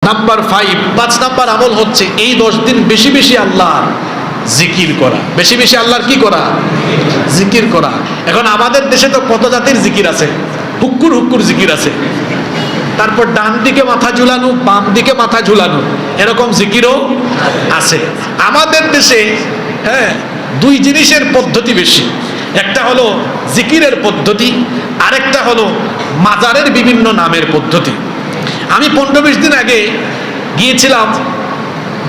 Number 5, 5 number আমল হচ্ছে এই 10 দিন বেশি বেশি আল্লাহর জিকির করা। বেশি বেশি আল্লাহর কি করা? জিকির করা। এখন আমাদের দেশে তো কত জাতির জিকির আছে, হুক্কুর হুক্কুর জিকির আছে। তারপর ডান দিকে মাথা ঝুলানো, বাম দিকে মাথা ঝুলানো, এরকম জিকিরও আছে আমাদের দেশে। হ্যাঁ, দুই জিনিসের পদ্ধতি বেশি। একটা হলো জিকিরের পদ্ধতি, আরেকটা হলো মাজারের বিভিন্ন নামের পদ্ধতি। আমি 15-20 দিন আগে গিয়েছিলাম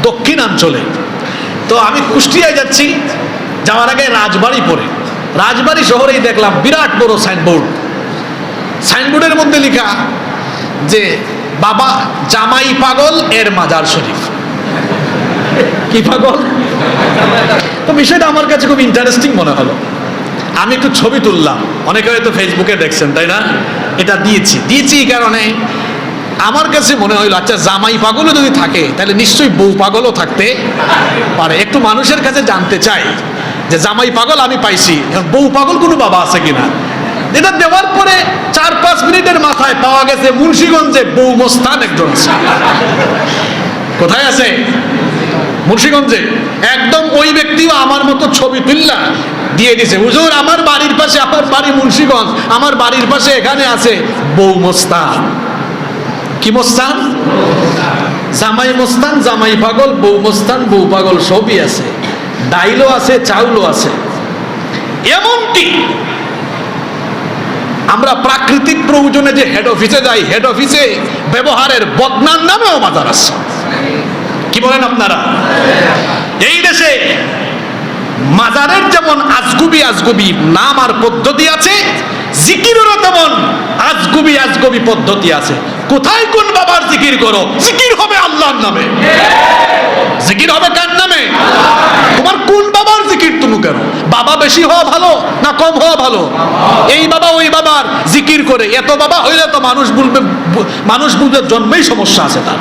দক্ষিণাঞ্চলে। তো আমি কুষ্টিয়ায় যাচ্ছি, যাওয়ার আগে রাজবাড়ি পড়ে, রাজবাড়ি শহরেই দেখলাম বিরাট বড় সাইনবোর্ড। সাইনবোর্ডের মধ্যে লেখা যে বাবা জামাই পাগল এর মাজার শরীফ। কি পাগল? তো বিষয়টা আমার কাছে খুব ইন্টারেস্টিং মনে হলো। আমি একটু ছবি তুললাম, অনেকে হয়তো ফেসবুকে দেখছেন, তাই না? এটা দিয়েছি এই কারণে আমার কাছে মনে হইলো, আচ্ছা জামাই পাগলও যদি থাকে তাহলে নিশ্চয়ই বউ পাগলও থাকতে পারে। একটু মানুষের কাছে জানতে চাই যে জামাই পাগল আমি পাইছি, বউ পাগল কোনো বাবা আছে কিনা। এটা দেওয়ার পরে 4-5 মিনিটের মাথায় পাওয়া গেছে মুন্সিগঞ্জে বউ মস্তান একজন আছে। কোথায় আছে? মুন্সিগঞ্জে। একদম ওই ব্যক্তিও আমার মতো ছবি তুললা দিয়ে দিছে, হুজুর আমার বাড়ির পাশে, আমার বাড়ি মুন্সিগঞ্জ, আমার বাড়ির পাশে এখানে আছে বউ মস্তান। কি মস্তান? জামাই মস্তান, জামাই পাগল, বউ মস্তান, বউ পাগল, সবই আছে, ডাইলও আছে, চাউলও আছে। এমনকি আমরা প্রাকৃতিক প্রয়োজনে যে হেড অফিসে যাই, হেড অফিসে ব্যবহারের বদনার নামেও মাজার আছে। কি বলেন আপনারা? এই দেশে মাজারের যেমন আজগুবি আজগুবি নাম আর পদ্ধতি আছে, জিকিরেরও তেমন আজগুবি আজগুবি পদ্ধতি আছে। কোথায় কোন বাবার জিকির করো, জিকির হবে আল্লাহর নামে। জিকির হবে কার নামে? তোমার কোন বাবার জিকির তুমি করো? বাবা বেশি হওয়া ভালো না কম হওয়া ভালো? এই বাবা ওই বাবার জিকির করে, এত বাবা হইলে তো মানুষ বলবে জন্মেই সমস্যা আছে তার।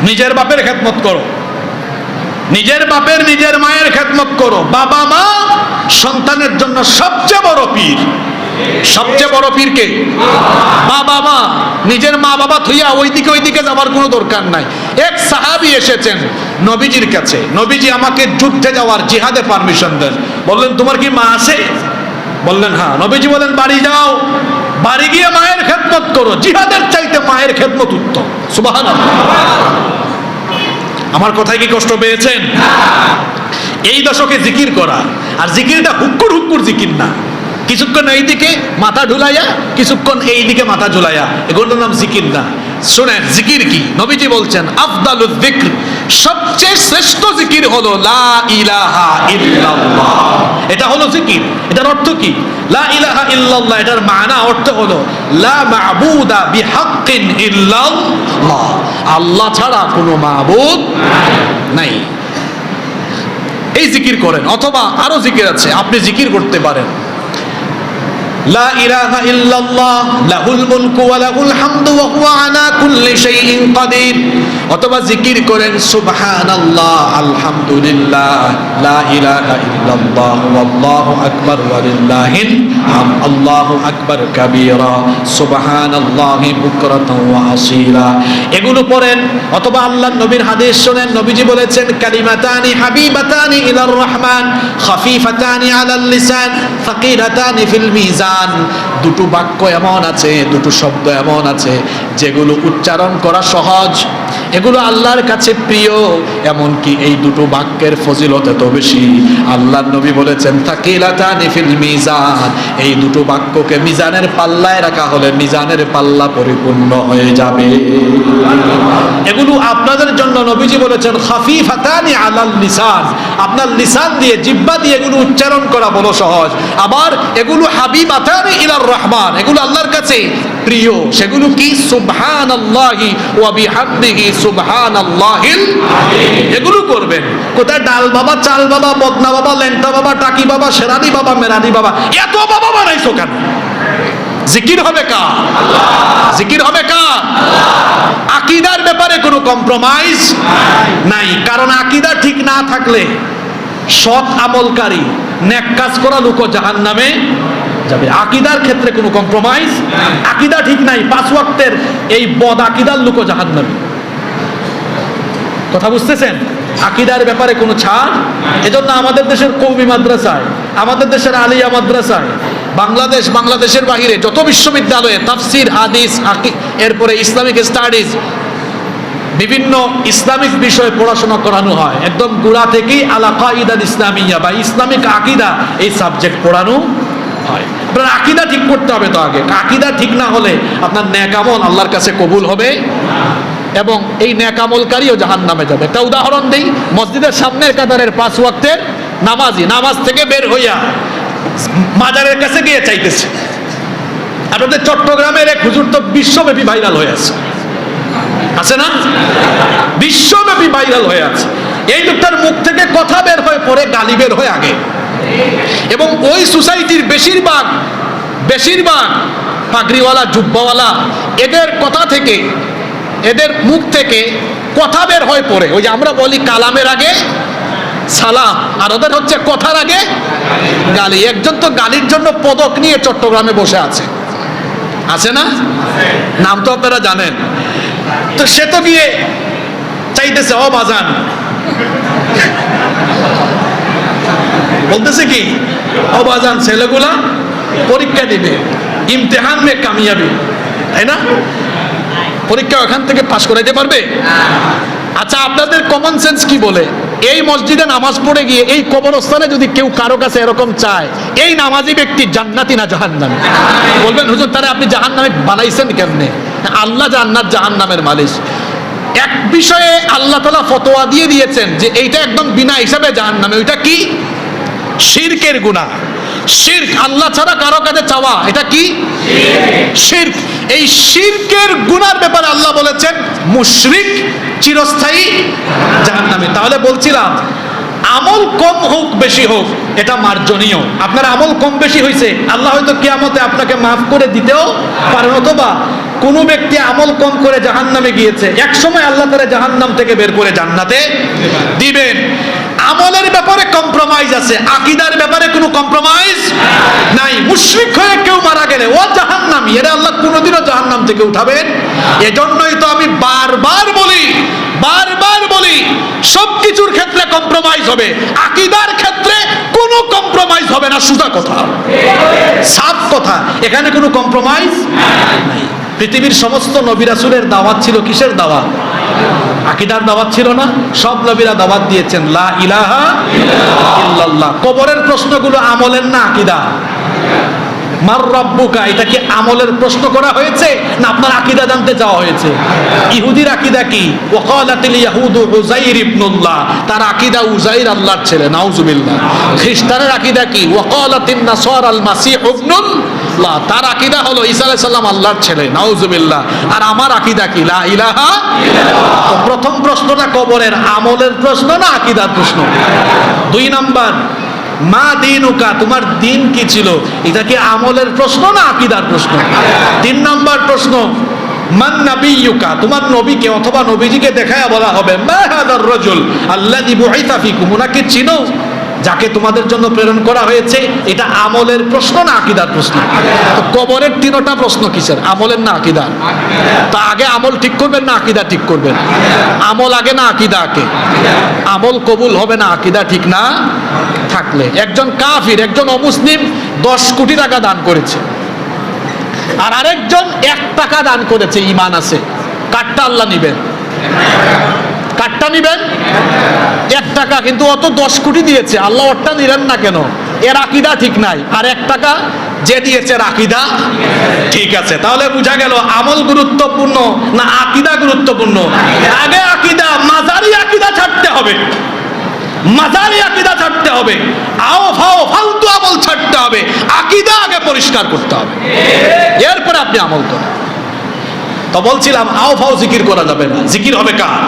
নিজের বাপের খেদমত করো, নিজের বাপের নিজের মায়ের খেদমত করো। বাবা মা সন্তানের জন্য সবচেয়ে বড় পীর। সবচেয়ে বড় পীর কে? বাবা মা। নিজের মা বাবা থুইয়া ওইদিকে যাওয়ার কোনো দরকার নাই। এক সাহাবী এসেছেন নবীজির কাছে, নবীজি আমাকে যুদ্ধে যাওয়ার, জিহাদে পারমিশন দেন। বললেন তোমার কি মা আছে? বললেন হ্যাঁ। নবীজি বলেন বাড়ি যাও, বাড়ি গিয়ে মায়ের খেদমত করো, জিহাদের চাইতে মায়ের খেদমত উত্তম। সুবহানাল্লাহ। আমার কথায় কি কষ্ট পেয়েছেন? এই দশকে জিকির করা, আর জিকিরটা হুক্কুর হুক্কুর জিকির না, কিছুক্ষণ এইদিকে মাথা ঝুলাইয়া, কিছুক্ষণ এইদিকে মাথা ঝুলাইয়া, এগুলোর নাম জিকির না। শুনেন জিকির কি? নবীজি বলছেন আফদালুয যিকর, সবচেয়ে শ্রেষ্ঠ জিকির হলো লা ইলাহা ইল্লাল্লাহ। এটা হলো জিকির। এটার অর্থ কি? লা ইলাহা ইল্লাল্লাহ, এটার মানা অর্থ হলো লা মা'বুদা বিহাক্কিন ইল্লাল্লাহ, আল্লাহ ছাড়া কোনো মাবুদ নাই। এই জিকির করেন। অথবা আরো জিকির আছে, আপনি জিকির করতে পারেন লা ইলাহা ইল্লাল্লাহ লাহুল মুলকু ওয়া লাহুল হামদু ওয়া হুয়া আলা কুল্লি শাইইন কাদির। অথবা জিকির করেন সুবহানাল্লাহ, আলহামদুলিল্লাহ, লা ইলাহা ইল্লাল্লাহ, ওয়াল্লাহু আকবার ওয়া লিল্লাহিল হামদ, আল্লাহু আকবার কাবীরা, সুবহানাল্লাহি বুকরাতান ওয়া আসীলা। এগুলো পড়েন। অথবা আল্লাহর নবীর হাদিস শুনেন, নবীজি বলেছেন কালিমাতানি হাবিবাতানি ইলার রহমান খাফিফাতানি আলাল লিসান সাকিলাতানি ফিল মিজান। দুটো বাক্য এমন আছে, দুটো শব্দ এমন আছে যেগুলো উচ্চারণ করা সহজ, এগুলো আল্লাহর কাছে প্রিয়। এমনকি এই দুটো বাক্যের ফজিলত এত বেশি, আল্লাহর নবী বলেছেন তাকিলাতানি ফিল মিজান, এই দুটো বাক্যকে মিজানের পাল্লায় রাখা হলে মিজানের পাল্লা পরিপূর্ণ হয়ে যাবে। এগুলো আপনাদের জন্য নবীজি বলেছেন খাফিফাতানি আলাল লিসান, আপনার লিসান দিয়ে, জিহ্বা দিয়ে এগুলো উচ্চারণ করা বড় সহজ। আবার এগুলো হাবিবাতানি ইলার রহমান, এগুলো আল্লাহর কাছে প্রিয়। সেগুলো কি? সুবহানাল্লাহি ওয়া বিহামদিহি সুবহানাল্লাহিল আযীম। এগুলো করবেন। কোথায় ডাল বাবা, চাল বাবা, বদনা বাবা, লেংটা বাবা, টাকি বাবা, শেরানি বাবা, মেরানি বাবা, এত বাবা বানাইছো কেন? জিকির হবে কার? আল্লাহ। জিকির হবে কার? আল্লাহ। আকীদার ব্যাপারে কোনো কম্প্রোমাইজ নাই, কারণ আকীদা ঠিক না থাকলে সৎ আমলকারী, নেক কাজ করা লোক জাহান্নামে যাবে। আকীদার ক্ষেত্রে কোনো কম্প্রোমাইজ, আকীদা ঠিক নাই, 5 ওয়াক্তের এই বদ আকীদার লোকও জাহান্নামী। কথা বুঝতেছেন? আকীদার ব্যাপারে কোনো ছাড়। এজন্য আমাদের দেশের কওমি মাদ্রাসায়, আমাদের দেশের আলিয়া মাদ্রাসায়, বাংলাদেশের বাহিরে যত বিশ্ববিদ্যালয়ে তাফসির, হাদিস, এরপরে ইসলামিক স্টাডিজ, বিভিন্ন ইসলামিক বিষয়ে পড়াশোনা করানো হয়। একদম গোড়া থেকেই আলা কায়দাত ইসলামিয়া বা ইসলামিক আকীদা এই সাবজেক্ট পড়ানো হয়। আপনার আকীদা ঠিক করতে হবে তো আগে। আকীদা ঠিক না হলে আপনার নেক আমল আল্লাহর কাছে কবুল হবে এবং এই নেক আমলকারীও জাহান্নামে যাবে। একটা উদাহরণ দেই, মসজিদের সামনের কাতারের 5 ওয়াক্তের নামাজি নামাজ থেকে বের হইয়া মাজারের কাছে গিয়ে চাইতেছে। আপনাদের চট্টগ্রামের এক হুজুর তো বিশ্বব্যাপী ভাইরাল হয়ে আছে, আছে না? বিশ্বব্যাপী ভাইরাল হয়ে আছে। এই লোকটার মুখ থেকে কথা বের হয়ে পরে গালি বের হয় আগে, এবং ওই সোসাইটির বেশিরভাগ পাগড়িওয়ালা, জুব্বাওয়ালা, এদের কথা থেকে, এদের মুখ থেকে কথা বের হয়ে পড়ে। ওই যে আমরা বলি কালামের আগে সালাম, আর ওদের হচ্ছে কথার আগে গালি। একজন তো গালির জন্য পদক নিয়ে চট্টগ্রামে বসে আছে, আছে না? নাম তো আপনারা জানেন। তো সে তো গিয়ে চাইতেছে, ও বাজান, বলতেছে কি, ও বাজান, ছেলেগুলা পরীক্ষা দিবে, ইমতিহান মে কামিয়াবি, তাই না? পরীক্ষা ওখান থেকে পাশ করাইতে পারবে? আচ্ছা, আপনাদের কমন সেন্স কি বলে? এই মসজিদে নামাজ পড়ে গিয়ে এই কবরস্থানে যদি কেউ কারো কাছে এরকম চায়, এই নামাজি ব্যক্তি জান্নাতি না জাহান্নামী? বলবেন হুজুর, তারে আপনি জাহান্নামে বানাইছেন কেমনে? আল্লাহ জান্নাত জাহান্নামের মালিক। এক বিষয়ে আল্লাহ তাআলা ফতোয়া দিয়ে দিয়েছেন যে এইটা একদম বিনা হিসাবে জাহান্নামে। ওইটা কি? শিরকের গুনাহ। শিরক, আল্লাহ ছাড়া কারো কাছে চাওয়া, এটা কি? শিরক। এই শিরকের গুনার ব্যাপারে আল্লাহ বলেছেন মুশরিক চিরস্থায়ী জাহান্নামে। তাহলে বলছিলাম, আমল কম হোক বেশি হোক এটা মার্জনীয়। আপনার আমল কম বেশি হয়েছে, আল্লাহ হয়তো কিয়ামতে আপনাকে মাফ করে দিতেও পারেন, অথবা কোনো ব্যক্তি আমল কম করে জাহান্নামে গিয়েছে, এক সময় আল্লাহ তাআলা জাহান্নাম থেকে বের করে জান্নাতে দিবেন। আমলের ব্যাপারে কম্প্রোমাইজ আছে, আকীদার ব্যাপারে কোনো কম্প্রোমাইজ নাই। মুশরিক হয়ে কেউ মারা গেলে ও জাহান্নামী, এরা আল্লাহ কোনোদিনও জাহান্নাম থেকে উঠাবেন। এজন্যই তো আমি বারবার বলি সবকিছুর ক্ষেত্রে কম্প্রোমাইজ হবে, আকীদার ক্ষেত্রে কোনো কম্প্রোমাইজ হবে না। সোজা কথা, সাফ কথা, এখানে কোনো কম্প্রোমাইজ নাই। পৃথিবীর সমস্ত নবী রাসূলের দাওয়াত ছিল কিসের দাওয়াত? আকীদার দাওয়াত ছিল না? সব নবীরা দাওয়াত দিয়েছেন লা ইলাহা ইল্লাল্লাহ। কবরের প্রশ্নগুলো আমলের না আকীদা? মার রাব্বুকা, এটা কি আমলের প্রশ্ন করা হয়েছে না আপনার আকীদা জানতে চাওয়া হয়েছে? ইহুদির আকীদা কি? ওয়াকালাতিল ইয়াহুদু উযাইর ইবনুল্লাহ, তার আকীদা উযাইর আল্লাহর ছেলে, নাউজুবিল্লাহ। খ্রিস্টানের আকীদা কি? ওয়াকালাতিন নাসারাল মাসীহ ইবনুল্লাহ, তার আকীদা হলো ঈসা আলাইহিস সালাম আল্লাহর ছেলে, নাউজুবিল্লাহ। আর আমার আকীদা কি? লা ইলাহা ইল্লাল্লাহ। তো প্রথম প্রশ্নটা কবরের আমলের প্রশ্ন না আকীদার প্রশ্ন? 2 নাম্বার, মা দীনুকা, তোমার দিন কি ছিল? এটা কি আমলের প্রশ্ন না আকীদার প্রশ্ন? 3 নম্বর প্রশ্ন, মান নাবিয়ুকা, তোমার নবীকে অথবা নবীজিকে দেখায়া বলা হবে মা হাদার রাজুল আল্লাযী বুইসা ফিকুম, উনাকে চিনো যাকে তোমাদের জন্য প্রেরণ করা হয়েছে? এটা আমলের প্রশ্ন না আকীদার প্রশ্ন? তো কবরের 3টা প্রশ্ন কিসের? আমলের না আকীদার? তা আগে আমল ঠিক করবেন না আকীদা ঠিক করবেন? আমল আগে না আকীদা আগে? আমল কবুল হবে না আকীদা ঠিক না থাকলে। একজন কাফির, একজন অমুসলিম 10 কোটি টাকা দান করেছে, আর আরেকজন 1 টাকা দান করেছে, ঈমান আছে, কাটটা আল্লাহ নিবেন? কাটটা নিবেন? 1 টাকা, কিন্তু অত 10 কোটি দিয়েছে, আল্লাহ ওরটা নিলেন না কেন? এর আকীদা ঠিক নাই। আর 1 টাকা যে দিয়েছে আকীদা ঠিক আছে। তাহলে বোঝা গেল আমল গুরুত্বপূর্ণ না আকীদা গুরুত্বপূর্ণ? আগে আকীদা, মাজারি আকীদা ছাড়তে হবে, মাজারি আকীদা ছাড়তে হবে, আও ফাও ফালতু আমল ছাড়তে হবে, আকীদা আগে পরিষ্কার করতে হবে, এরপরে আপনি আমল করেন। তো বলছিলাম আও ফাও জিকির করা যাবে না, জিকির হবে কার?